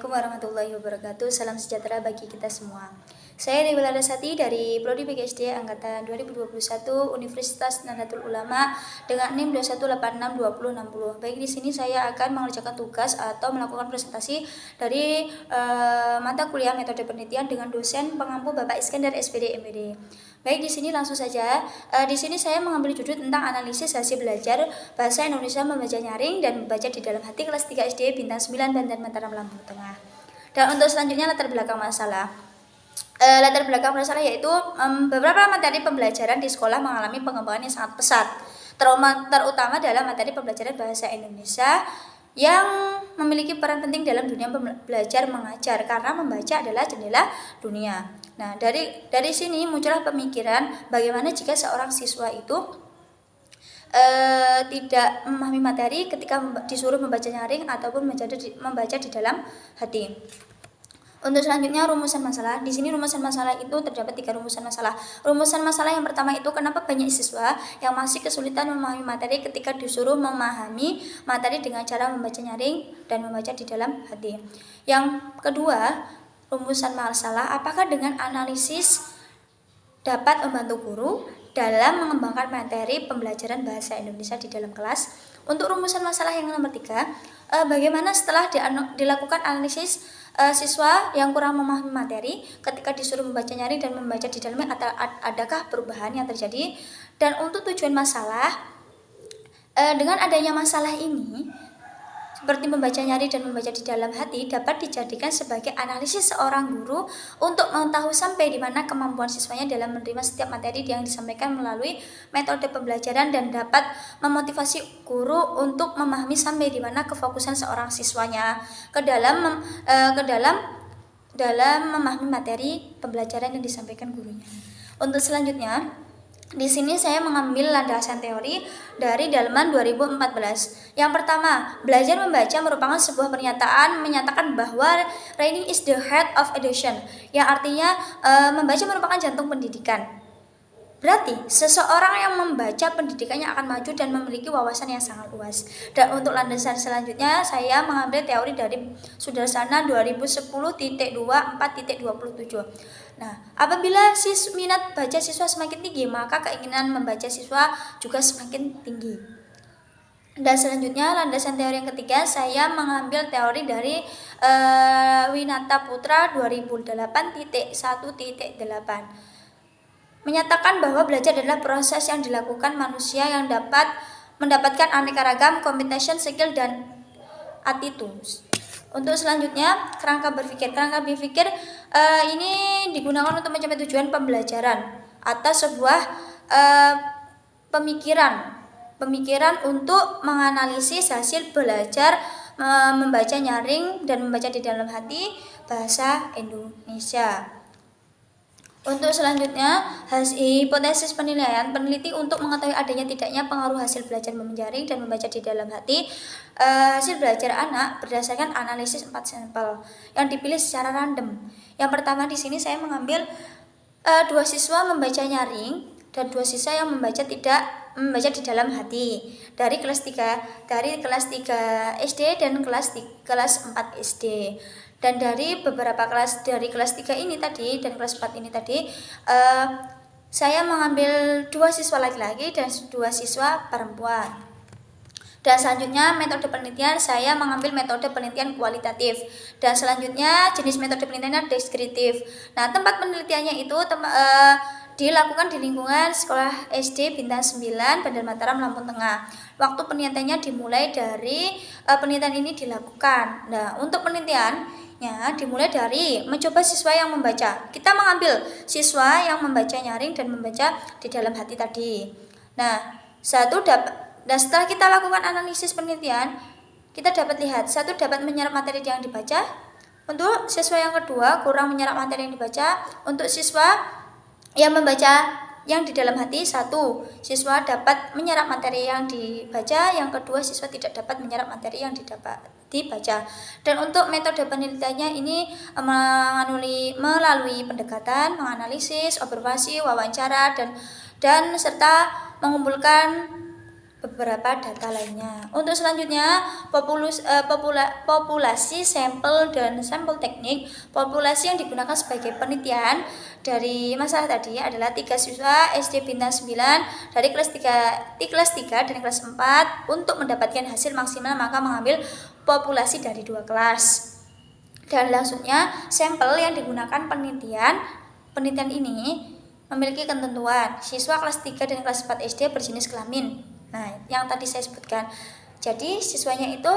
Assalamualaikum warahmatullahi wabarakatuh. Salam sejahtera bagi kita semua. Saya Dewi Larasati dari Prodi PGSD Angkatan 2021 Universitas Nahdlatul Ulama dengan NIM 21862060. Baik, di sini saya akan mengerjakan tugas atau melakukan presentasi dari mata kuliah metode penelitian dengan dosen pengampu Bapak Iskandar SPD MPD. Baik, di sini langsung saja. Di sini saya mengambil judul tentang analisis hasil belajar bahasa Indonesia membaca nyaring dan membaca di dalam hati kelas 3 SD Bintang 9 Banten Mataram Lampung Tengah. Dan untuk selanjutnya latar belakang masalah. Latar belakang masalah yaitu beberapa materi pembelajaran di sekolah mengalami pengembangan yang sangat pesat, terutama dalam materi pembelajaran bahasa Indonesia yang memiliki peran penting dalam dunia belajar mengajar karena membaca adalah jendela dunia. Nah, dari sini muncullah pemikiran bagaimana jika seorang siswa itu tidak memahami materi ketika disuruh membaca nyaring ataupun membaca di dalam hati. Untuk selanjutnya rumusan masalah. Di sini rumusan masalah itu terdapat 3 rumusan masalah. Rumusan masalah yang pertama itu kenapa banyak siswa yang masih kesulitan memahami materi ketika disuruh memahami materi dengan cara membaca nyaring dan membaca di dalam hati. Yang kedua, rumusan masalah apakah dengan analisis dapat membantu guru dalam mengembangkan materi pembelajaran bahasa Indonesia di dalam kelas. Untuk rumusan masalah yang nomor 3, bagaimana setelah dilakukan analisis siswa yang kurang memahami materi ketika disuruh membaca nyaring dan membaca di dalamnya, adakah perubahan yang terjadi? Dan untuk tujuan masalah, dengan adanya masalah ini seperti membaca nyaring dan membaca di dalam hati dapat dijadikan sebagai analisis seorang guru untuk mengetahui sampai di mana kemampuan siswanya dalam menerima setiap materi yang disampaikan melalui metode pembelajaran dan dapat memotivasi guru untuk memahami sampai di mana kefokusan seorang siswanya dalam memahami materi pembelajaran yang disampaikan gurunya. Untuk selanjutnya, di sini saya mengambil landasan teori dari Dalaman 2014. Yang pertama, belajar membaca merupakan sebuah pernyataan menyatakan bahwa reading is the heart of education, yang artinya membaca merupakan jantung pendidikan. Berarti seseorang yang membaca pendidikannya akan maju dan memiliki wawasan yang sangat luas. Dan untuk landasan selanjutnya saya mengambil teori dari Sudarsana 2010.24.27. Nah, apabila minat baca siswa semakin tinggi, maka keinginan membaca siswa juga semakin tinggi. Dan selanjutnya landasan teori yang ketiga saya mengambil teori dari Winata Putra 2008.1.8. Menyatakan bahwa belajar adalah proses yang dilakukan manusia yang dapat mendapatkan aneka ragam computation skill dan attitudes. Untuk selanjutnya, kerangka berpikir. Kerangka berpikir ini digunakan untuk mencapai tujuan pembelajaran atau sebuah pemikiran untuk menganalisis hasil belajar membaca nyaring dan membaca di dalam hati bahasa Indonesia. Untuk selanjutnya, hipotesis penilaian. Peneliti untuk mengetahui adanya tidaknya pengaruh hasil belajar menjaring dan membaca di dalam hati hasil belajar anak berdasarkan analisis 4 sampel yang dipilih secara random. Yang pertama di sini saya mengambil 2 siswa membaca nyaring dan 2 siswa yang membaca di dalam hati dari kelas 3 SD dan kelas 4 SD. Dan dari beberapa kelas dari kelas 3 ini tadi dan kelas 4 ini tadi saya mengambil 2 siswa laki-laki dan 2 siswa perempuan. Dan selanjutnya metode penelitian saya mengambil metode penelitian kualitatif. Dan selanjutnya jenis metode penelitiannya deskriptif. Nah, tempat penelitiannya itu dilakukan di lingkungan sekolah SD Bintang 9 Bandar Mataram Lampung Tengah. Waktu penelitiannya dimulai dari penelitian ini dilakukan. Nah, untuk penelitian dimulai dari mencoba siswa yang membaca. Kita mengambil siswa yang membaca nyaring dan membaca di dalam hati tadi. Nah, setelah kita lakukan analisis penelitian, kita dapat lihat satu dapat menyerap materi yang dibaca. Untuk siswa yang kedua kurang menyerap materi yang dibaca. Untuk siswa yang membaca yang di dalam hati, satu siswa dapat menyerap materi yang dibaca, yang kedua siswa tidak dapat menyerap materi yang dibaca. Dan untuk metode penelitiannya ini melalui pendekatan, menganalisis, observasi, wawancara dan serta mengumpulkan beberapa data lainnya. Untuk selanjutnya, populasi sampel dan sampel teknik. Populasi yang digunakan sebagai penelitian dari masalah tadi adalah 3 siswa SD Bintang 9 dari kelas 3 dan kelas 4 untuk mendapatkan hasil maksimal maka mengambil populasi dari 2 kelas. Dan langsungnya sampel yang digunakan penelitian ini memiliki ketentuan siswa kelas 3 dan kelas 4 SD berjenis kelamin. Nah, yang tadi saya sebutkan. Jadi siswanya itu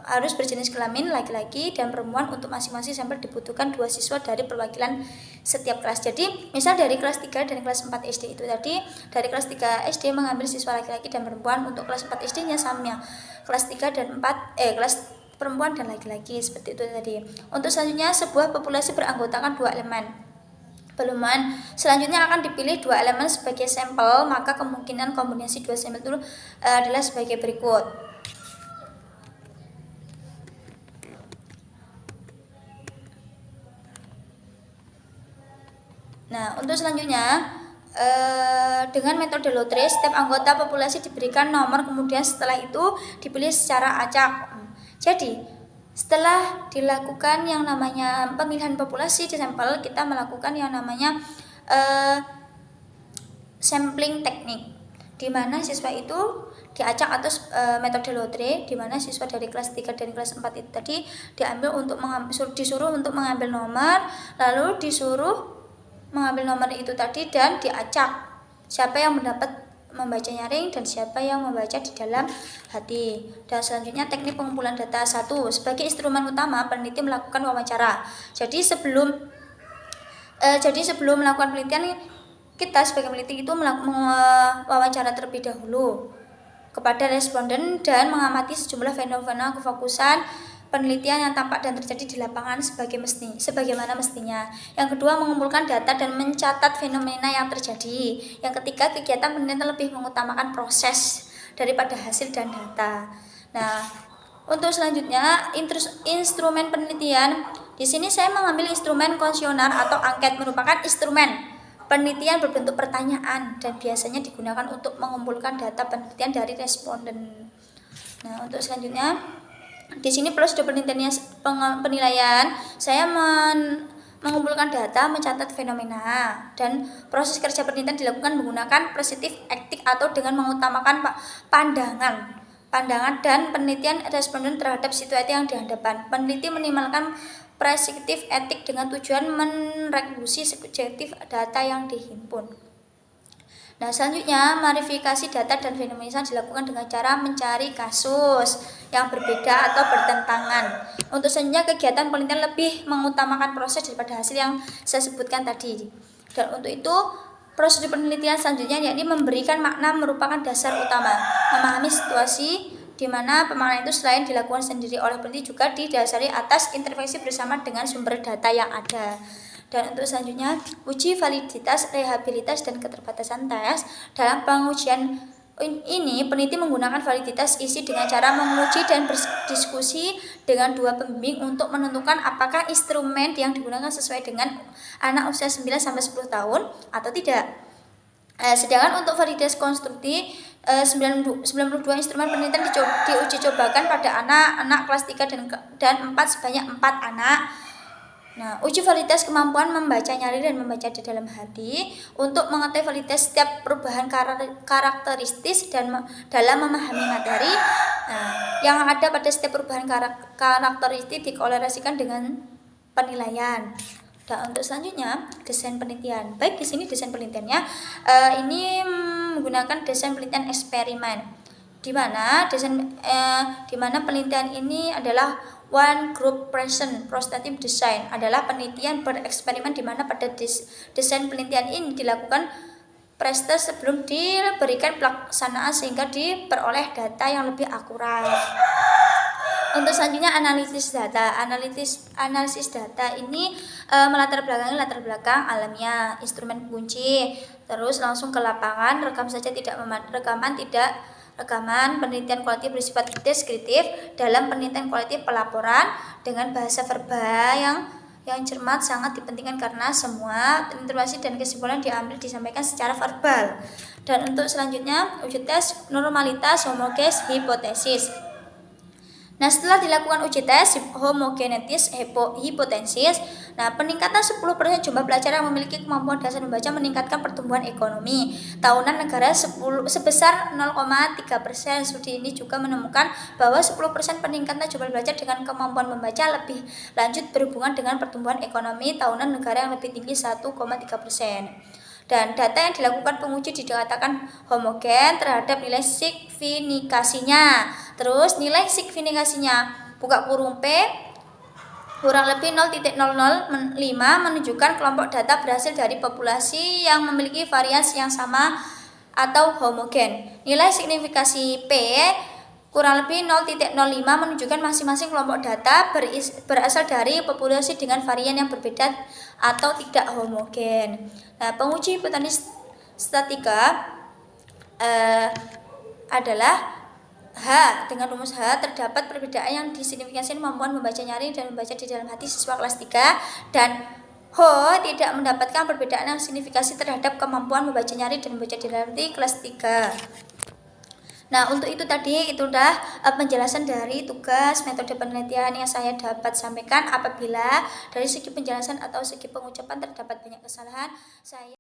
harus berjenis kelamin laki-laki dan perempuan. Untuk masing-masing sampel dibutuhkan 2 siswa dari perwakilan setiap kelas. Jadi, misal dari kelas 3 dan kelas 4 SD itu tadi, dari kelas 3 SD mengambil siswa laki-laki dan perempuan, untuk kelas 4 SD-nya sama. Kelas 3 dan 4 kelas perempuan dan laki-laki, seperti itu tadi. Untuk selanjutnya, sebuah populasi beranggotakan 2 elemen. Selanjutnya akan dipilih 2 elemen sebagai sampel, maka kemungkinan kombinasi 2 sampel itu adalah sebagai berikut. Nah, untuk selanjutnya dengan metode lotre, setiap anggota populasi diberikan nomor, kemudian setelah itu dipilih secara acak. Jadi setelah dilakukan yang namanya pemilihan populasi di sampel, kita melakukan yang namanya sampling teknik, di mana siswa itu diacak atau metode lotre, di mana siswa dari kelas 3 dan kelas 4 itu tadi disuruh untuk mengambil nomor, lalu disuruh mengambil nomor itu tadi dan diacak siapa yang mendapat membaca nyaring dan siapa yang membaca di dalam hati. Dan selanjutnya teknik pengumpulan data. 1. Sebagai instrumen utama, peneliti melakukan wawancara. Jadi sebelum melakukan penelitian, kita sebagai peneliti itu wawancara terlebih dahulu kepada responden dan mengamati sejumlah fenomena kefokusan penelitian yang tampak dan terjadi di lapangan sebagaimana mestinya. Yang kedua, mengumpulkan data dan mencatat fenomena yang terjadi. Yang ketiga, kegiatan penelitian lebih mengutamakan proses daripada hasil dan data. Nah, untuk selanjutnya, instrumen penelitian. Di sini saya mengambil instrumen kuesioner atau angket, merupakan instrumen penelitian berbentuk pertanyaan dan biasanya digunakan untuk mengumpulkan data penelitian dari responden. Nah, untuk selanjutnya, di sini prosedur penilaian, saya mengumpulkan data, mencatat fenomena, dan proses kerja penelitian dilakukan menggunakan prescriptive ethics atau dengan mengutamakan pandangan dan penelitian responden terhadap situasi yang dihadapkan. Peneliti minimalkan prescriptive ethics dengan tujuan mereduksi subjektif data yang dihimpun. Nah, selanjutnya verifikasi data dan fenomena dilakukan dengan cara mencari kasus yang berbeda atau bertentangan. Untuk selanjutnya, kegiatan penelitian lebih mengutamakan proses daripada hasil yang saya sebutkan tadi. Dan untuk itu, prosedur penelitian selanjutnya yakni memberikan makna merupakan dasar utama. Memahami situasi di mana pemaknaan itu selain dilakukan sendiri oleh peneliti juga didasari atas intervensi bersama dengan sumber data yang ada. Dan untuk selanjutnya, uji validitas, rehabilitas, dan keterbatasan tes. Dalam pengujian ini, peneliti menggunakan validitas isi dengan cara menguji dan berdiskusi dengan 2 pembimbing untuk menentukan apakah instrumen yang digunakan sesuai dengan anak usia 9-10 tahun atau tidak. Sedangkan untuk validitas konstruksi, 92 instrumen penelitian diuji cobakan pada anak-anak kelas 3 dan 4 sebanyak 4 anak. Nah, uji validitas kemampuan membaca nyaring dan membaca di dalam hati untuk mengetahui validitas setiap perubahan karakteristis dan dalam memahami materi. Nah, yang ada pada setiap perubahan karakteristik dikorelasikan dengan penilaian. Dan untuk selanjutnya, desain penelitian. Baik, di sini desain penelitiannya ini menggunakan desain penelitian eksperimen, di mana penelitian ini adalah one group present prospective design, adalah penelitian bereksperimen di mana pada desain penelitian ini dilakukan proses sebelum diberikan pelaksanaan sehingga diperoleh data yang lebih akurat. Untuk selanjutnya, analisis data. Analisis data ini latar belakang alamiah, instrumen kunci, terus langsung ke lapangan, rekaman penelitian kualitatif bersifat deskriptif. Dalam penelitian kualitatif, pelaporan dengan bahasa verbal yang yang cermat sangat dipentingkan karena semua informasi dan kesimpulan disampaikan secara verbal. Dan untuk selanjutnya uji tes normalitas homogenes hipotesis. Nah, setelah dilakukan uji tes homogenetis hipotesis, peningkatan 10% jumlah pelajar yang memiliki kemampuan dasar membaca meningkatkan pertumbuhan ekonomi tahunan negara sebesar 0,3%. Studi ini juga menemukan bahwa 10% peningkatan jumlah pelajar dengan kemampuan membaca lebih lanjut berhubungan dengan pertumbuhan ekonomi tahunan negara yang lebih tinggi 1,3%. Dan data yang dilakukan penguji dikatakan homogen terhadap nilai signifikasinya. Terus nilai signifikasinya buka kurung P kurang lebih 0,005 menunjukkan kelompok data berhasil dari populasi yang memiliki variasi yang sama atau homogen. Nilai signifikasi P kurang lebih 0,05 menunjukkan masing-masing kelompok data berasal dari populasi dengan varian yang berbeda atau tidak homogen. Nah, penguji hipotesis statika adalah H. Dengan rumus H terdapat perbedaan yang disignifikasikan kemampuan membaca nyaring dan membaca di dalam hati siswa kelas 3 dan H tidak mendapatkan perbedaan yang signifikasi terhadap kemampuan membaca nyaring dan membaca di dalam hati kelas 3. Nah, untuk itu tadi itu udah penjelasan dari tugas metode penelitian yang saya dapat sampaikan. Apabila dari segi penjelasan atau segi pengucapan terdapat banyak kesalahan, saya